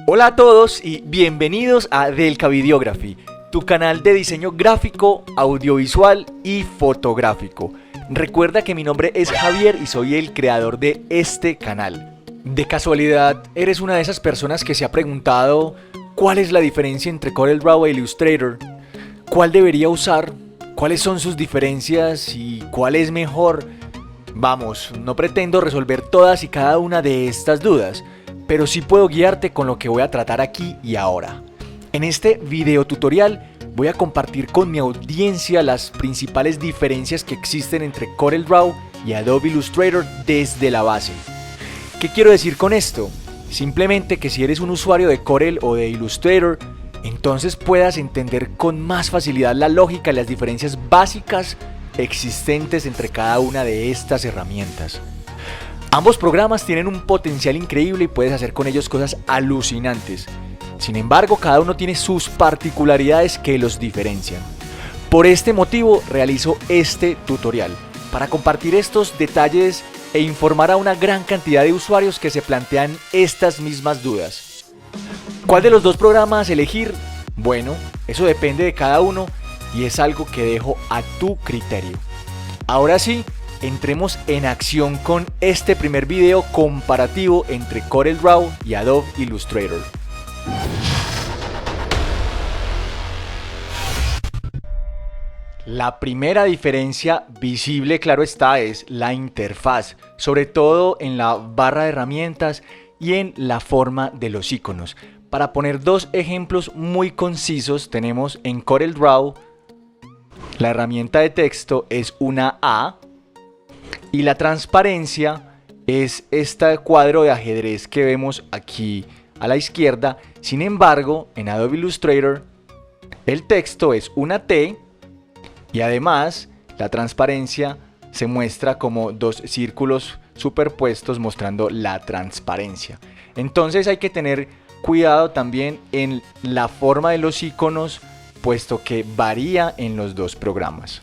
Hola a todos y bienvenidos a Delca Videography, tu canal de diseño gráfico, audiovisual y fotográfico. Recuerda que mi nombre es Javier y soy el creador de este canal. ¿De casualidad eres una de esas personas que se ha preguntado cuál es la diferencia entre CorelDRAW e Illustrator? ¿Cuál debería usar? ¿Cuáles son sus diferencias y cuál es mejor? Vamos, no pretendo resolver todas y cada una de estas dudas, pero sí puedo guiarte con lo que voy a tratar aquí y ahora. En este video tutorial voy a compartir con mi audiencia las principales diferencias que existen entre CorelDRAW y Adobe Illustrator desde la base. ¿Qué quiero decir con esto? Simplemente que si eres un usuario de Corel o de Illustrator, entonces puedas entender con más facilidad la lógica y las diferencias básicas existentes entre cada una de estas herramientas. Ambos programas tienen un potencial increíble y puedes hacer con ellos cosas alucinantes. Sin embargo, cada uno tiene sus particularidades que los diferencian. Por este motivo realizo este tutorial, para compartir estos detalles e informar a una gran cantidad de usuarios que se plantean estas mismas dudas. ¿Cuál de los dos programas elegir? Bueno, eso depende de cada uno y es algo que dejo a tu criterio. Ahora sí, entremos en acción con este primer video comparativo entre CorelDRAW y Adobe Illustrator. La primera diferencia visible, claro está, es la interfaz, sobre todo en la barra de herramientas y en la forma de los iconos. Para poner dos ejemplos muy concisos, tenemos en CorelDRAW la herramienta de texto es una A y la transparencia es este cuadro de ajedrez que vemos aquí a la izquierda. Sin embargo, en Adobe Illustrator el texto es una T y además la transparencia se muestra como dos círculos superpuestos mostrando la transparencia. Entonces hay que tener cuidado también en la forma de los iconos, puesto que varía en los dos programas.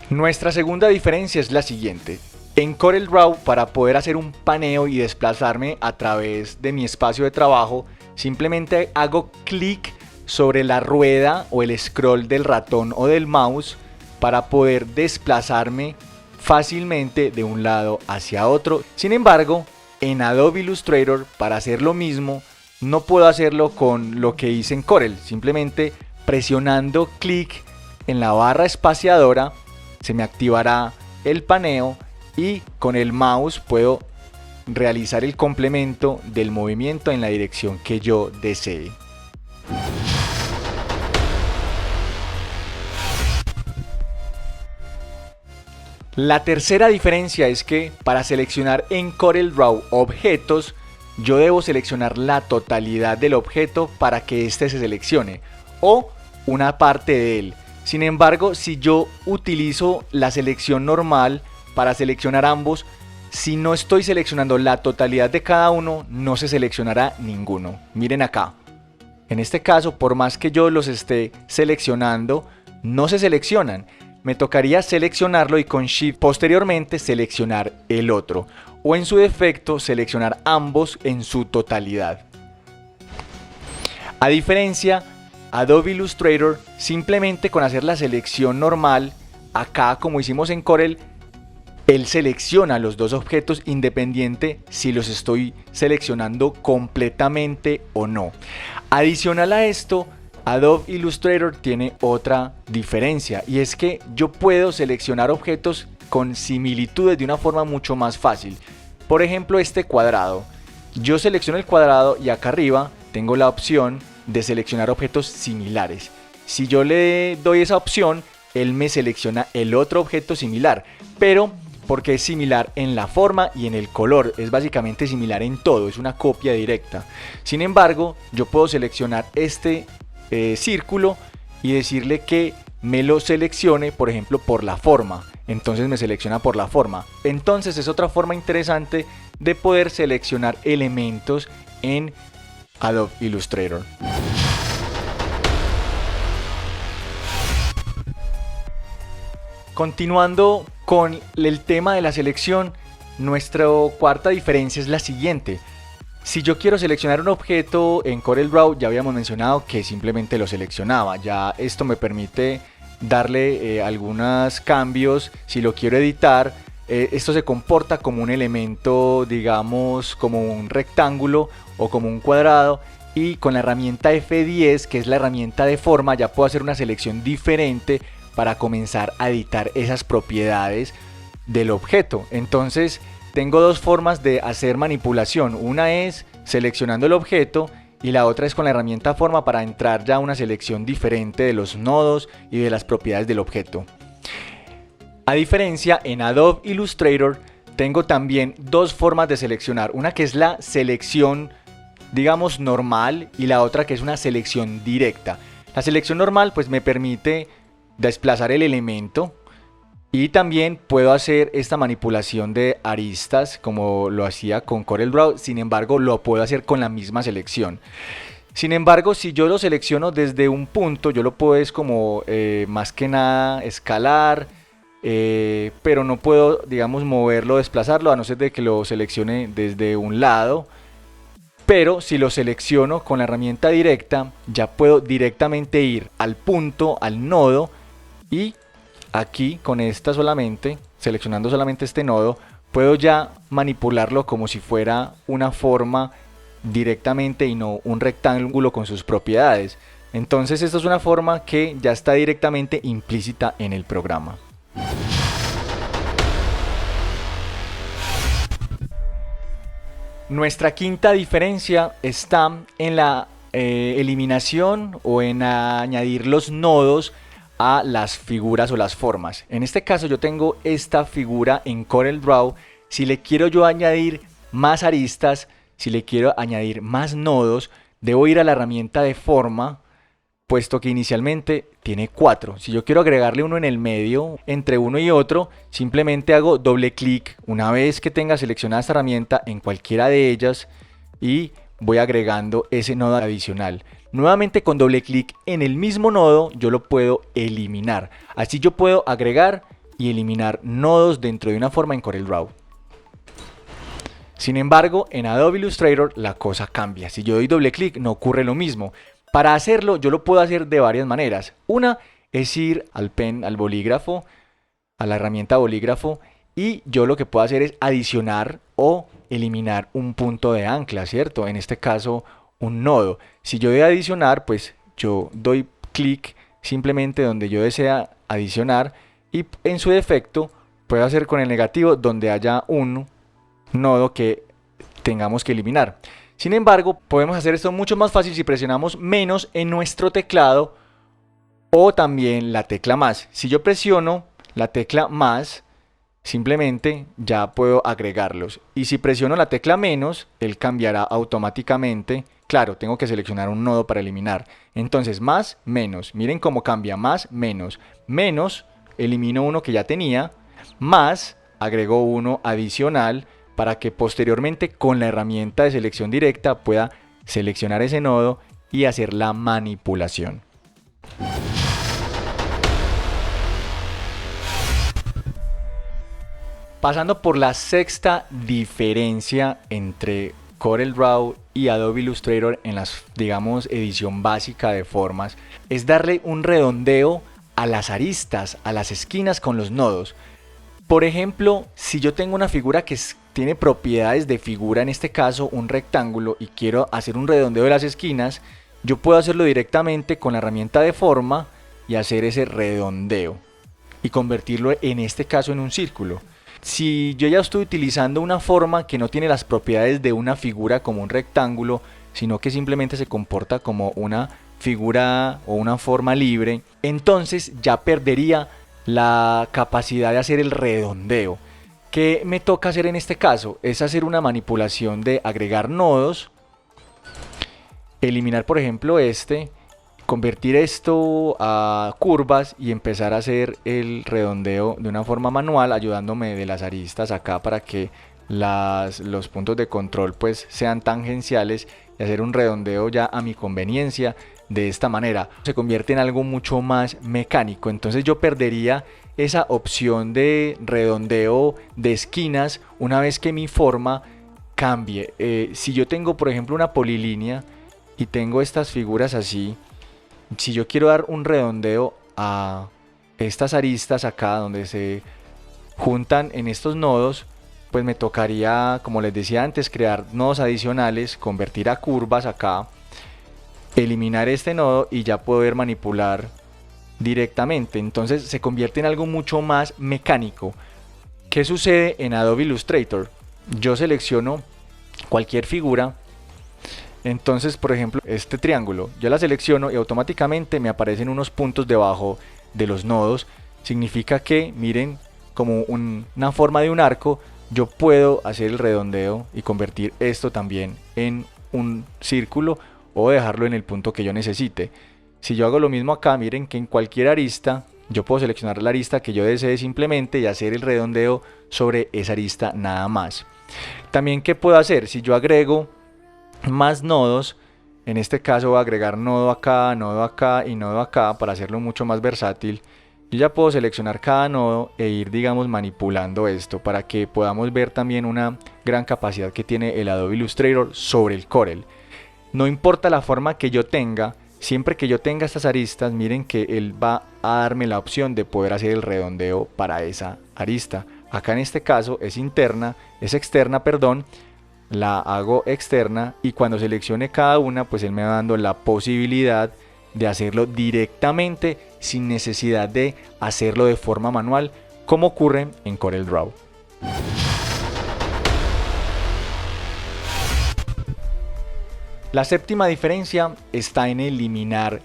Nuestra segunda diferencia es la siguiente. En CorelDRAW, para poder hacer un paneo y desplazarme a través de mi espacio de trabajo, simplemente hago clic sobre la rueda o el scroll del ratón o del mouse para poder desplazarme fácilmente de un lado hacia otro. Sin embargo, en Adobe Illustrator, para hacer lo mismo, no puedo hacerlo con lo que hice en Corel. Simplemente presionando clic en la barra espaciadora se me activará el paneo y con el mouse puedo realizar el complemento del movimiento en la dirección que yo desee. La tercera diferencia es que para seleccionar en CorelDRAW objetos, yo debo seleccionar la totalidad del objeto para que éste se seleccione o una parte de él. Sin embargo, si yo utilizo la selección normal para seleccionar ambos, si no estoy seleccionando la totalidad de cada uno, no se seleccionará ninguno. Miren acá. En este caso, por más que yo los esté seleccionando, no se seleccionan. Me tocaría seleccionarlo y con Shift posteriormente seleccionar el otro. O en su defecto, seleccionar ambos en su totalidad. A diferencia, Adobe Illustrator, simplemente con hacer la selección normal, acá como hicimos en Corel, él selecciona los dos objetos independiente si los estoy seleccionando completamente o no. Adicional a esto, Adobe Illustrator tiene otra diferencia y es que yo puedo seleccionar objetos con similitudes de una forma mucho más fácil. Por ejemplo, este cuadrado. Yo selecciono el cuadrado y acá arriba tengo la opción de seleccionar objetos similares. Si yo le doy esa opción, él me selecciona el otro objeto similar, pero porque es similar en la forma y en el color, es básicamente similar en todo, es una copia directa. Sin embargo, yo puedo seleccionar este círculo y decirle que me lo seleccione, por ejemplo, por la forma. Entonces me selecciona por la forma. Entonces es otra forma interesante de poder seleccionar elementos en Adobe Illustrator. Continuando con el tema de la selección, nuestra cuarta diferencia es la siguiente. Si yo quiero seleccionar un objeto en CorelDRAW, ya habíamos mencionado que simplemente lo seleccionaba. Ya esto me permite darle algunos cambios. Si lo quiero editar, esto se comporta como un elemento, digamos, como un rectángulo o como un cuadrado. Y con la herramienta F10, que es la herramienta de forma, ya puedo hacer una selección diferente para comenzar a editar esas propiedades del objeto. Entonces tengo dos formas de hacer manipulación. Una es seleccionando el objeto y la otra es con la herramienta forma para entrar ya a una selección diferente de los nodos y de las propiedades del objeto. A diferencia, en Adobe Illustrator tengo también dos formas de seleccionar. Una que es la selección, digamos, normal, y la otra que es una selección directa. La selección normal pues me permite desplazar el elemento. Y también puedo hacer esta manipulación de aristas como lo hacía con CorelDRAW, sin embargo lo puedo hacer con la misma selección. Sin embargo, si yo lo selecciono desde un punto, yo lo puedo como más que nada escalar, pero no puedo, digamos, moverlo, desplazarlo, a no ser de que lo seleccione desde un lado. Pero si lo selecciono con la herramienta directa, ya puedo directamente ir al punto, al nodo, y aquí con esta solamente, seleccionando solamente este nodo, puedo ya manipularlo como si fuera una forma directamente y no un rectángulo con sus propiedades. Entonces esta es una forma que ya está directamente implícita en el programa. Nuestra quinta diferencia está en la eliminación o en añadir los nodos a las figuras o las formas. En este caso yo tengo esta figura en CorelDRAW. Si le quiero yo añadir más aristas, si le quiero añadir más nodos, debo ir a la herramienta de forma, puesto que inicialmente tiene 4. Si yo quiero agregarle uno en el medio, entre uno y otro, simplemente hago doble clic una vez que tenga seleccionada esta herramienta en cualquiera de ellas y voy agregando ese nodo adicional. Nuevamente con doble clic en el mismo nodo yo lo puedo eliminar. Así yo puedo agregar y eliminar nodos dentro de una forma en CorelDRAW. Sin embargo, en Adobe Illustrator la cosa cambia. Si yo doy doble clic no ocurre lo mismo. Para hacerlo yo lo puedo hacer de varias maneras. Una es ir al bolígrafo, a la herramienta bolígrafo, y yo lo que puedo hacer es adicionar o eliminar un punto de ancla, ¿cierto? En este caso un nodo. Si yo doy adicionar, pues yo doy clic simplemente donde yo desea adicionar y en su defecto puedo hacer con el negativo donde haya un nodo que tengamos que eliminar. Sin embargo, podemos hacer esto mucho más fácil si presionamos menos en nuestro teclado o también la tecla más. Si yo presiono la tecla más, simplemente ya puedo agregarlos. Y si presiono la tecla menos, él cambiará automáticamente. Claro, tengo que seleccionar un nodo para eliminar. Entonces, más, menos. Miren cómo cambia. Más, menos. Menos, elimino uno que ya tenía. Más, agrego uno adicional para que posteriormente con la herramienta de selección directa pueda seleccionar ese nodo y hacer la manipulación. Pasando por la sexta diferencia entre CorelDRAW y Adobe Illustrator en las, digamos, edición básica de formas, es darle un redondeo a las aristas, a las esquinas con los nodos. Por ejemplo, si yo tengo una figura que tiene propiedades de figura, en este caso un rectángulo, y quiero hacer un redondeo de las esquinas, yo puedo hacerlo directamente con la herramienta de forma y hacer ese redondeo y convertirlo en este caso en un círculo. Si yo ya estoy utilizando una forma que no tiene las propiedades de una figura como un rectángulo, sino que simplemente se comporta como una figura o una forma libre, entonces ya perdería la capacidad de hacer el redondeo. ¿Qué me toca hacer en este caso? Es hacer una manipulación de agregar nodos, eliminar por ejemplo convertir esto a curvas y empezar a hacer el redondeo de una forma manual, ayudándome de las aristas acá para que los puntos de control pues sean tangenciales y hacer un redondeo ya a mi conveniencia. De esta manera se convierte en algo mucho más mecánico. Entonces yo perdería esa opción de redondeo de esquinas una vez que mi forma cambie. Si yo tengo por ejemplo una polilínea y tengo estas figuras así, si yo quiero dar un redondeo a estas aristas acá donde se juntan en estos nodos, pues me tocaría, como les decía antes, crear nodos adicionales, convertir a curvas acá, eliminar este nodo y ya poder manipular directamente. Entonces se convierte en algo mucho más mecánico. ¿Qué sucede en Adobe Illustrator? Yo selecciono cualquier figura. Entonces, por ejemplo, este triángulo, yo la selecciono y automáticamente me aparecen unos puntos debajo de los nodos. Significa que, miren, como una forma de un arco, yo puedo hacer el redondeo y convertir esto también en un círculo o dejarlo en el punto que yo necesite. Si yo hago lo mismo acá, miren que en cualquier arista, yo puedo seleccionar la arista que yo desee simplemente y hacer el redondeo sobre esa arista nada más. También, ¿qué puedo hacer? Si yo agrego más nodos, en este caso voy a agregar nodo acá y nodo acá para hacerlo mucho más versátil. Yo ya puedo seleccionar cada nodo e ir, digamos, manipulando esto para que podamos ver también una gran capacidad que tiene el Adobe Illustrator sobre el Corel. No importa la forma que yo tenga, siempre que yo tenga estas aristas, miren que él va a darme la opción de poder hacer el redondeo para esa arista. Acá en este caso es externa, perdón. La hago externa y cuando seleccione cada una, pues él me va dando la posibilidad de hacerlo directamente sin necesidad de hacerlo de forma manual, como ocurre en CorelDRAW. La séptima diferencia está en eliminar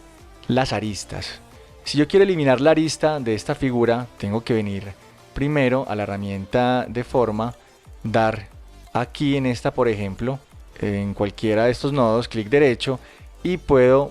las aristas. Si yo quiero eliminar la arista de esta figura, tengo que venir primero a la herramienta de forma, dar aquí en esta, por ejemplo, en cualquiera de estos nodos, clic derecho y puedo,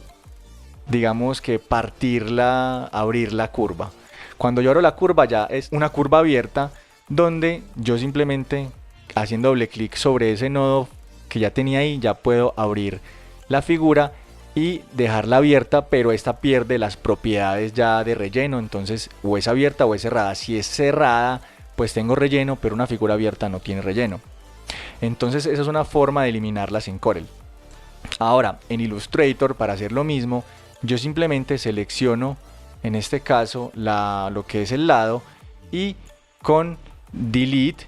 digamos que abrir la curva. Cuando yo abro la curva ya es una curva abierta donde yo simplemente haciendo doble clic sobre ese nodo que ya tenía ahí, ya puedo abrir la figura y dejarla abierta, pero esta pierde las propiedades ya de relleno. Entonces o es abierta o es cerrada. Si es cerrada, pues tengo relleno, pero una figura abierta no tiene relleno. Entonces esa es una forma de eliminarlas en Corel. Ahora en Illustrator, para hacer lo mismo, yo simplemente selecciono en este caso lo que es el lado y con delete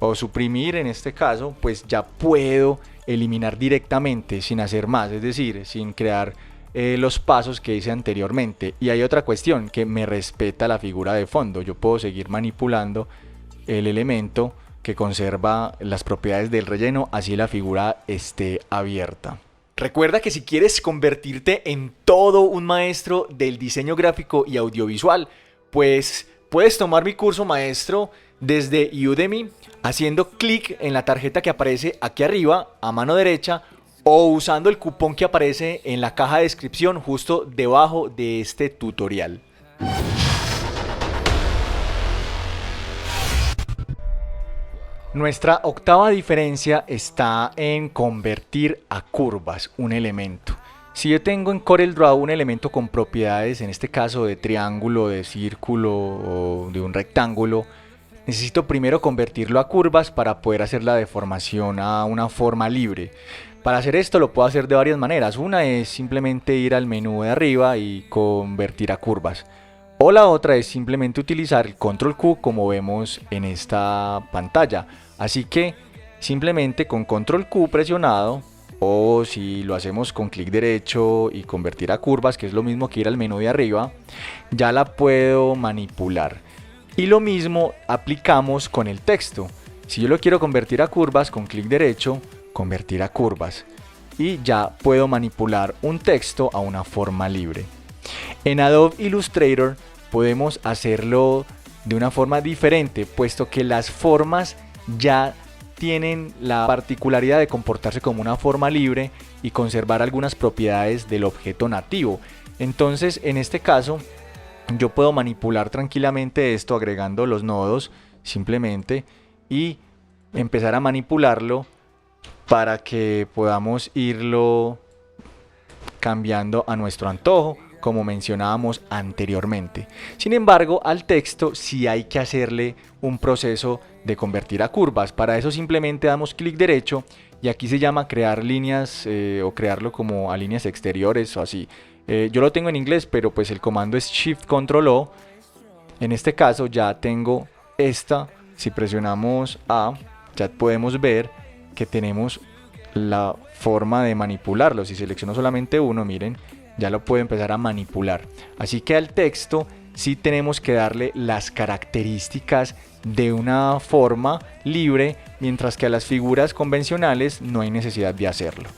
o suprimir en este caso, pues ya puedo eliminar directamente sin hacer más, es decir, sin crear los pasos que hice anteriormente. Y hay otra cuestión que me respeta la figura de fondo. Yo puedo seguir manipulando el elemento que conserva las propiedades del relleno, así la figura esté abierta. Recuerda que si quieres convertirte en todo un maestro del diseño gráfico y audiovisual, pues puedes tomar mi curso maestro desde Udemy haciendo clic en la tarjeta que aparece aquí arriba a mano derecha o usando el cupón que aparece en la caja de descripción justo debajo de este tutorial. Nuestra octava diferencia está en convertir a curvas un elemento. Si yo tengo en CorelDRAW un elemento con propiedades, en este caso de triángulo, de círculo o de un rectángulo, necesito primero convertirlo a curvas para poder hacer la deformación a una forma libre. Para hacer esto lo puedo hacer de varias maneras. Una es simplemente ir al menú de arriba y convertir a curvas. O la otra es simplemente utilizar el Control Q como vemos en esta pantalla. Así que simplemente con Control Q presionado, o si lo hacemos con clic derecho y convertir a curvas, que es lo mismo que ir al menú de arriba, ya la puedo manipular. Y lo mismo aplicamos con el texto. Si yo lo quiero convertir a curvas, con clic derecho, convertir a curvas. Y ya puedo manipular un texto a una forma libre. En Adobe Illustrator podemos hacerlo de una forma diferente, puesto que las formas ya tienen la particularidad de comportarse como una forma libre y conservar algunas propiedades del objeto nativo. Entonces, en este caso, yo puedo manipular tranquilamente esto agregando los nodos simplemente y empezar a manipularlo para que podamos irlo cambiando a nuestro antojo. como mencionábamos anteriormente. Sin embargo, al texto sí hay que hacerle un proceso de convertir a curvas. Para eso simplemente damos clic derecho y aquí se llama crear líneas o crearlo como a líneas exteriores o así. Yo lo tengo en inglés, pero pues el comando es Shift Control O. En este caso ya tengo esta. Si presionamos A, ya podemos ver que tenemos la forma de manipularlo. Si selecciono solamente uno, miren, ya lo puedo empezar a manipular. Así que al texto sí tenemos que darle las características de una forma libre, mientras que a las figuras convencionales no hay necesidad de hacerlo.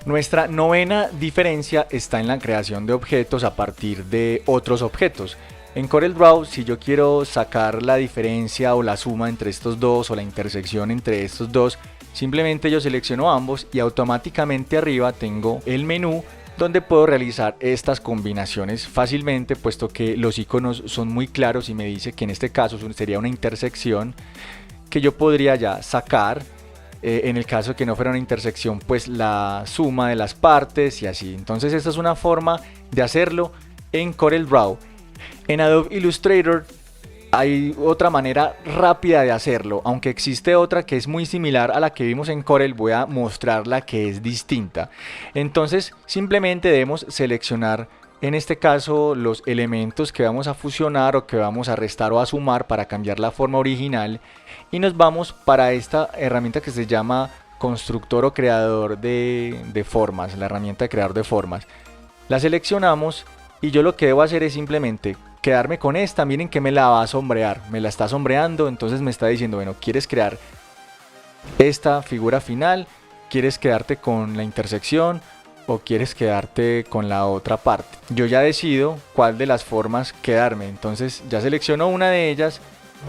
Nuestra novena diferencia está en la creación de objetos a partir de otros objetos. En CorelDRAW, si yo quiero sacar la diferencia o la suma entre estos dos o la intersección entre estos dos, simplemente yo selecciono ambos y automáticamente arriba tengo el menú donde puedo realizar estas combinaciones fácilmente, puesto que los iconos son muy claros y me dice que en este caso sería una intersección que yo podría ya sacar. En el caso que no fuera una intersección, pues la suma de las partes y así. Entonces esta es una forma de hacerlo en CorelDRAW. En Adobe Illustrator hay otra manera rápida de hacerlo, aunque existe otra que es muy similar a la que vimos en Corel. Voy a mostrar la que es distinta. Entonces simplemente debemos seleccionar en este caso los elementos que vamos a fusionar o que vamos a restar o a sumar para cambiar la forma original, y nos vamos para esta herramienta que se llama constructor o creador de formas, la herramienta de creador de formas. La seleccionamos y yo lo que debo hacer es simplemente quedarme con esta. Miren que me la va a sombrear, me la está sombreando, entonces me está diciendo, bueno, ¿quieres crear esta figura final? ¿Quieres quedarte con la intersección o quieres quedarte con la otra parte? Yo ya decido cuál de las formas quedarme, entonces ya selecciono una de ellas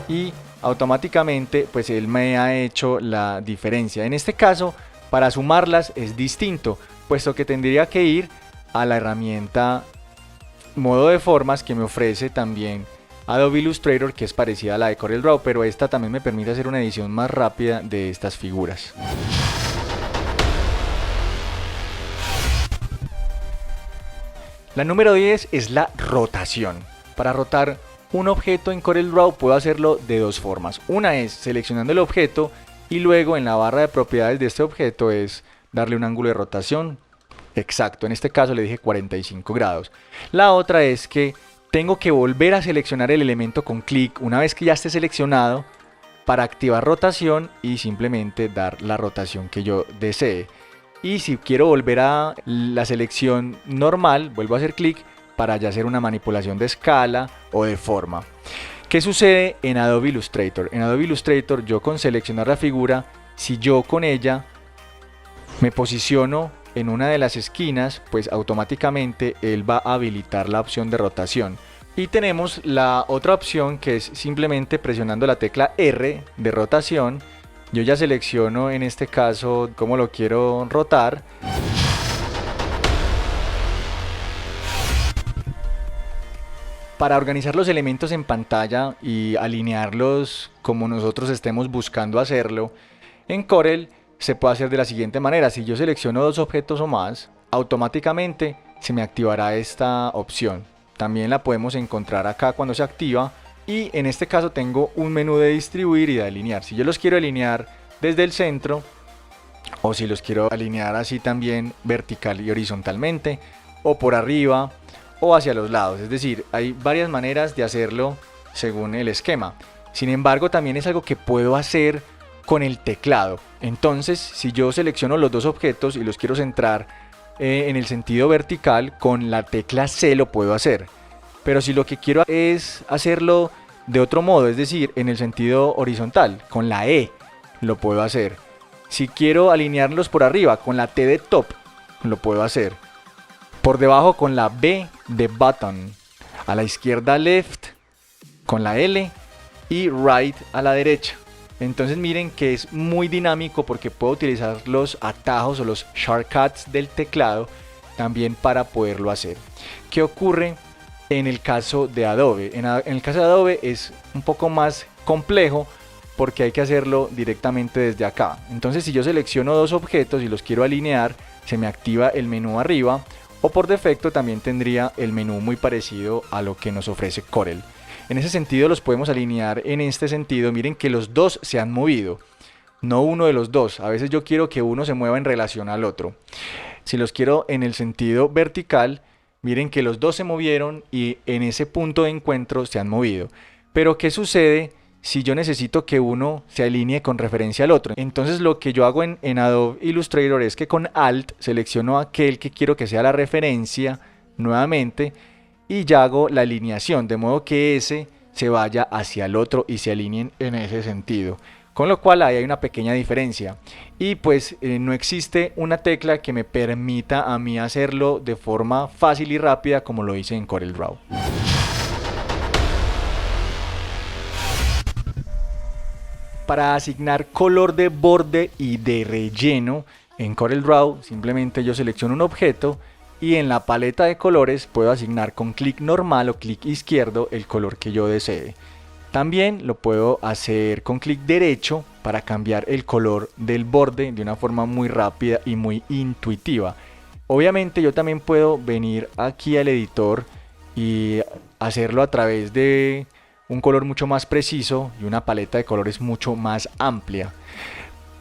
y automáticamente pues él me ha hecho la diferencia. En este caso, para sumarlas es distinto, puesto que tendría que ir a la herramienta modo de formas que me ofrece también Adobe Illustrator, que es parecida a la de CorelDRAW, pero esta también me permite hacer una edición más rápida de estas figuras. La número 10 es la rotación. Para rotar un objeto en CorelDRAW puedo hacerlo de dos formas. Una es seleccionando el objeto y luego en la barra de propiedades de este objeto es darle un ángulo de rotación exacto. En este caso le dije 45 grados. La otra es que tengo que volver a seleccionar el elemento con clic una vez que ya esté seleccionado para activar rotación y simplemente dar la rotación que yo desee. Y si quiero volver a la selección normal, vuelvo a hacer clic para ya hacer una manipulación de escala o de forma. ¿Qué sucede en Adobe Illustrator? En Adobe Illustrator yo con seleccionar la figura, si yo con ella me posiciono en una de las esquinas, pues automáticamente él va a habilitar la opción de rotación. Y tenemos la otra opción que es simplemente presionando la tecla R de rotación. Yo ya selecciono en este caso cómo lo quiero rotar. Para organizar los elementos en pantalla y alinearlos como nosotros estemos buscando hacerlo, en Corel se puede hacer de la siguiente manera. Si yo selecciono dos objetos o más, automáticamente se me activará esta opción. También la podemos encontrar acá cuando se activa. Y en este caso tengo un menú de distribuir y de alinear. Si yo los quiero alinear desde el centro, o si los quiero alinear así también vertical y horizontalmente, o por arriba o hacia los lados. Es decir, hay varias maneras de hacerlo según el esquema. Sin embargo, también es algo que puedo hacer con el teclado. Entonces, si yo selecciono los dos objetos y los quiero centrar en el sentido vertical, con la tecla C lo puedo hacer. Pero si lo que quiero es hacerlo de otro modo, es decir, en el sentido horizontal, con la E lo puedo hacer. Si quiero alinearlos por arriba, con la T de top lo puedo hacer. Por debajo con la B de button. A la izquierda left con la L y right a la derecha. Entonces miren que es muy dinámico porque puedo utilizar los atajos o los shortcuts del teclado también para poderlo hacer. ¿Qué ocurre en el caso de Adobe? En el caso de Adobe es un poco más complejo porque hay que hacerlo directamente desde acá. Entonces si yo selecciono dos objetos y los quiero alinear, se me activa el menú arriba, o por defecto también tendría el menú muy parecido a lo que nos ofrece Corel. En ese sentido los podemos alinear en este sentido. Miren que los dos se han movido, no uno de los dos. A veces yo quiero que uno se mueva en relación al otro. Si los quiero en el sentido vertical, miren que los dos se movieron y en ese punto de encuentro se han movido. Pero ¿qué sucede si yo necesito que uno se alinee con referencia al otro? Entonces lo que yo hago en Adobe Illustrator es que con Alt selecciono aquel que quiero que sea la referencia nuevamente y ya hago la alineación, de modo que ese se vaya hacia el otro y se alineen en ese sentido. Con lo cual ahí hay una pequeña diferencia y pues no existe una tecla que me permita a mí hacerlo de forma fácil y rápida como lo hice en CorelDRAW. Para asignar color de borde y de relleno en CorelDRAW simplemente yo selecciono un objeto y en la paleta de colores puedo asignar con clic normal o clic izquierdo el color que yo desee. También lo puedo hacer con clic derecho para cambiar el color del borde de una forma muy rápida y muy intuitiva. Obviamente yo también puedo venir aquí al editor y hacerlo a través de un color mucho más preciso y una paleta de colores mucho más amplia.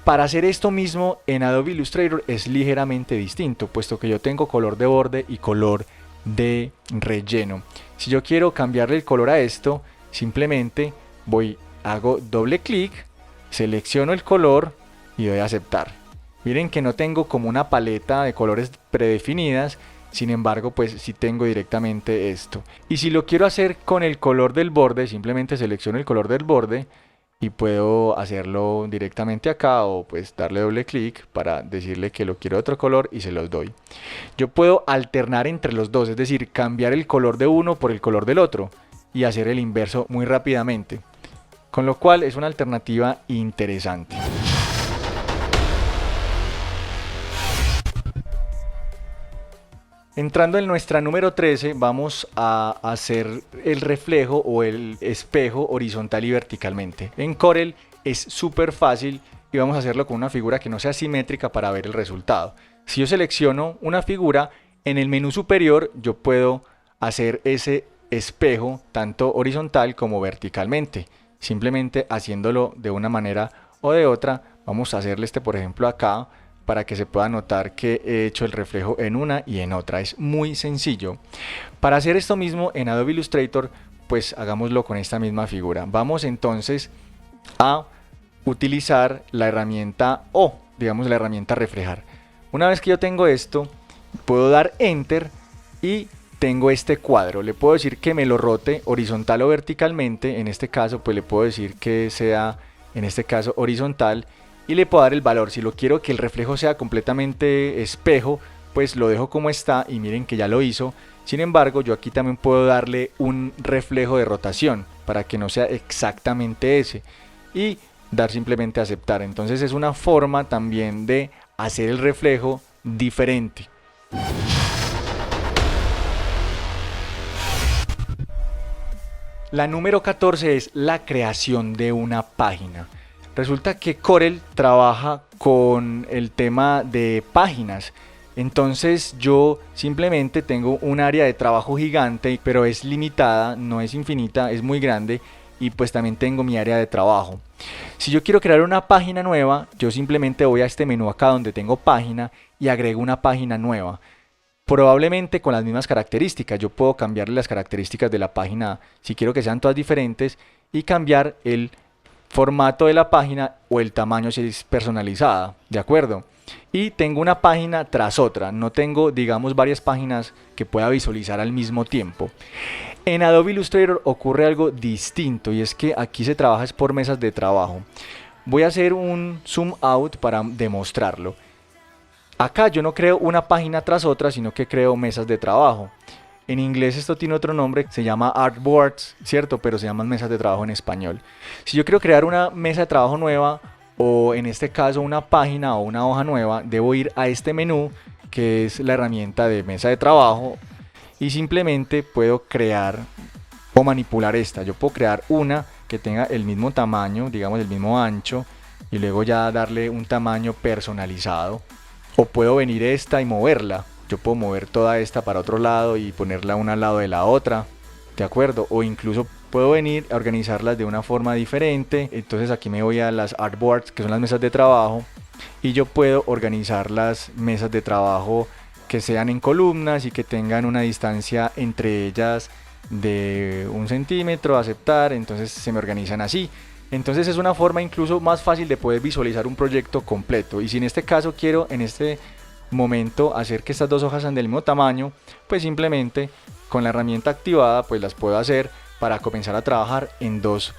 Para hacer esto mismo en Adobe Illustrator es ligeramente distinto, puesto que yo tengo color de borde y color de relleno. Si yo quiero cambiarle el color a esto, simplemente hago doble clic, selecciono el color y doy a aceptar. Miren que no tengo como una paleta de colores predefinidas, sin embargo pues sí tengo directamente esto. Y si lo quiero hacer con el color del borde, simplemente selecciono el color del borde y puedo hacerlo directamente acá o pues darle doble clic para decirle que lo quiero de otro color y se los doy. Yo puedo alternar entre los dos, es decir, cambiar el color de uno por el color del otro y hacer el inverso muy rápidamente, con lo cual es una alternativa interesante. Entrando en nuestra número 13 vamos a hacer el reflejo o el espejo horizontal y verticalmente. En Corel es súper fácil y vamos a hacerlo con una figura que no sea simétrica para ver el resultado. Si yo selecciono una figura, en el menú superior yo puedo hacer ese espejo tanto horizontal como verticalmente, simplemente haciéndolo de una manera o de otra. Vamos a hacerle por ejemplo acá para que se pueda notar que he hecho el reflejo en una y en otra. Es muy sencillo. Para hacer esto mismo en Adobe Illustrator pues hagámoslo con esta misma figura. Vamos entonces a utilizar la herramienta O, digamos la herramienta reflejar. Una vez que yo tengo esto, puedo dar enter y tengo este cuadro. Le puedo decir que me lo rote horizontal o verticalmente. En este caso pues le puedo decir que sea en este caso horizontal y le puedo dar el valor. Si lo quiero que el reflejo sea completamente espejo, pues lo dejo como está y miren que ya lo hizo. Sin embargo, yo aquí también puedo darle un reflejo de rotación para que no sea exactamente ese y dar simplemente a aceptar. Entonces es una forma también de hacer el reflejo diferente. La número 14 es la creación de una página. Resulta que Corel trabaja con el tema de páginas. Entonces yo simplemente tengo un área de trabajo gigante, pero es limitada, no es infinita, es muy grande. Y pues también tengo mi área de trabajo. Si yo quiero crear una página nueva, yo simplemente voy a este menú acá donde tengo página y agrego una página nueva. Probablemente con las mismas características. Yo puedo cambiarle las características de la página si quiero que sean todas diferentes y cambiar el formato de la página o el tamaño si es personalizada, ¿de acuerdo? Y tengo una página tras otra, no tengo digamos varias páginas que pueda visualizar al mismo tiempo. En Adobe Illustrator ocurre algo distinto y es que aquí se trabaja por mesas de trabajo. Voy a hacer un zoom out para demostrarlo. Acá yo no creo una página tras otra, sino que creo mesas de trabajo. En inglés esto tiene otro nombre, se llama artboards, ¿cierto? Pero se llaman mesas de trabajo en español. Si yo quiero crear una mesa de trabajo nueva, o en este caso una página o una hoja nueva, debo ir a este menú, que es la herramienta de mesa de trabajo, y simplemente puedo crear o manipular esta. Yo puedo crear una que tenga el mismo tamaño, digamos el mismo ancho, y luego ya darle un tamaño personalizado. O puedo venir esta y moverla. Yo puedo mover toda esta para otro lado y ponerla una al lado de la otra, ¿de acuerdo? O incluso puedo venir a organizarlas de una forma diferente. Entonces aquí me voy a las artboards, que son las mesas de trabajo, y yo puedo organizar las mesas de trabajo que sean en columnas y que tengan una distancia entre ellas de 1 centímetro, aceptar. Entonces se me organizan así. Entonces es una forma incluso más fácil de poder visualizar un proyecto completo. Y si en este caso quiero en este momento hacer que estas dos hojas sean del mismo tamaño, pues simplemente con la herramienta activada pues las puedo hacer para comenzar a trabajar en dos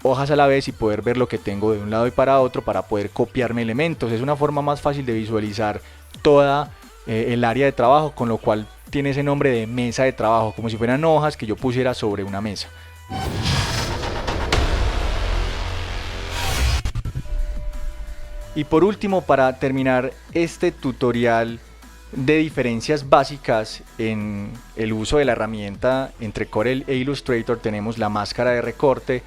hojas a la vez y poder ver lo que tengo de un lado y para otro para poder copiarme elementos. Es una forma más fácil de visualizar toda el área de trabajo, con lo cual tiene ese nombre de mesa de trabajo, como si fueran hojas que yo pusiera sobre una mesa. Y por último, para terminar este tutorial de diferencias básicas en el uso de la herramienta entre Corel e Illustrator, tenemos la máscara de recorte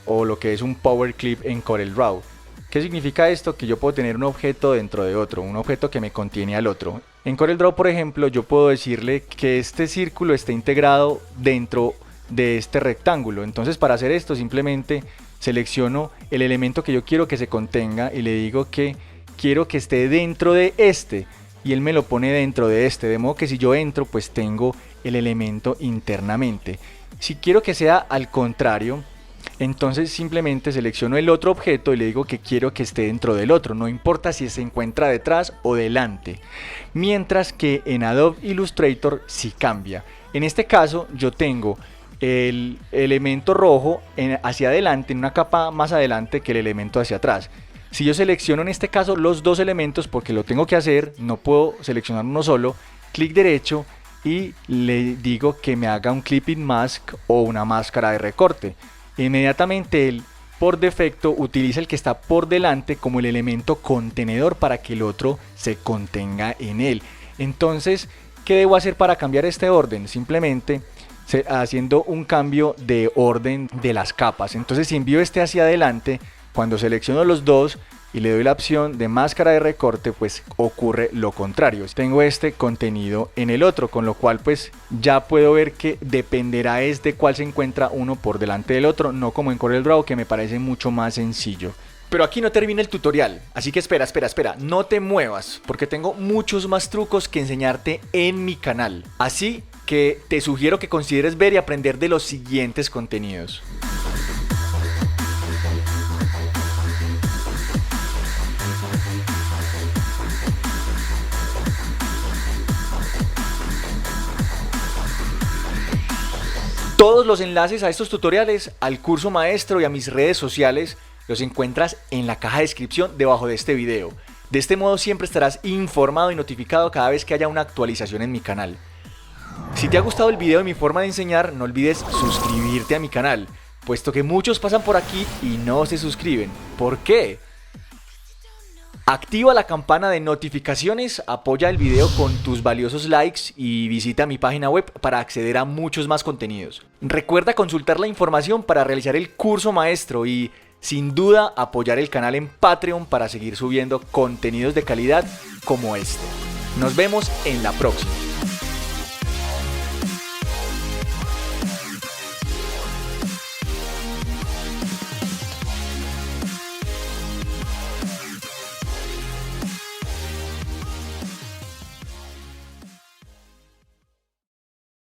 o lo que es un power clip en Corel Draw. ¿Qué significa esto? Que yo puedo tener un objeto dentro de otro, un objeto que me contiene al otro. En Corel Draw, por ejemplo, yo puedo decirle que este círculo esté integrado dentro de este rectángulo. Entonces, para hacer esto simplemente selecciono el elemento que yo quiero que se contenga y le digo que quiero que esté dentro de este, y él me lo pone dentro de este, de modo que si yo entro pues tengo el elemento internamente. Si quiero que sea al contrario, entonces simplemente selecciono el otro objeto y le digo que quiero que esté dentro del otro, no importa si se encuentra detrás o delante. Mientras que en Adobe Illustrator sí cambia. En este caso yo tengo el elemento rojo hacia adelante, en una capa más adelante que el elemento hacia atrás. Si yo selecciono en este caso los dos elementos, porque lo tengo que hacer, no puedo seleccionar uno solo, clic derecho y le digo que me haga un clipping mask o una máscara de recorte. Inmediatamente él por defecto utiliza el que está por delante como el elemento contenedor para que el otro se contenga en él. Entonces, ¿qué debo hacer para cambiar este orden? Simplemente haciendo un cambio de orden de las capas. Entonces, si envío este hacia adelante, cuando selecciono los dos y le doy la opción de máscara de recorte, pues ocurre lo contrario. Tengo este contenido en el otro, con lo cual pues ya puedo ver que dependerá es de cuál se encuentra uno por delante del otro, no como en Corel Draw, que me parece mucho más sencillo. Pero aquí no termina el tutorial, así que espera, no te muevas, porque tengo muchos más trucos que enseñarte en mi canal. Así que te sugiero que consideres ver y aprender de los siguientes contenidos. Todos los enlaces a estos tutoriales, al curso maestro y a mis redes sociales los encuentras en la caja de descripción debajo de este video. De este modo siempre estarás informado y notificado cada vez que haya una actualización en mi canal. Si te ha gustado el video y mi forma de enseñar, no olvides suscribirte a mi canal, puesto que muchos pasan por aquí y no se suscriben. ¿Por qué? Activa la campana de notificaciones, apoya el video con tus valiosos likes y visita mi página web para acceder a muchos más contenidos. Recuerda consultar la información para realizar el curso maestro y, sin duda, apoyar el canal en Patreon para seguir subiendo contenidos de calidad como este. Nos vemos en la próxima.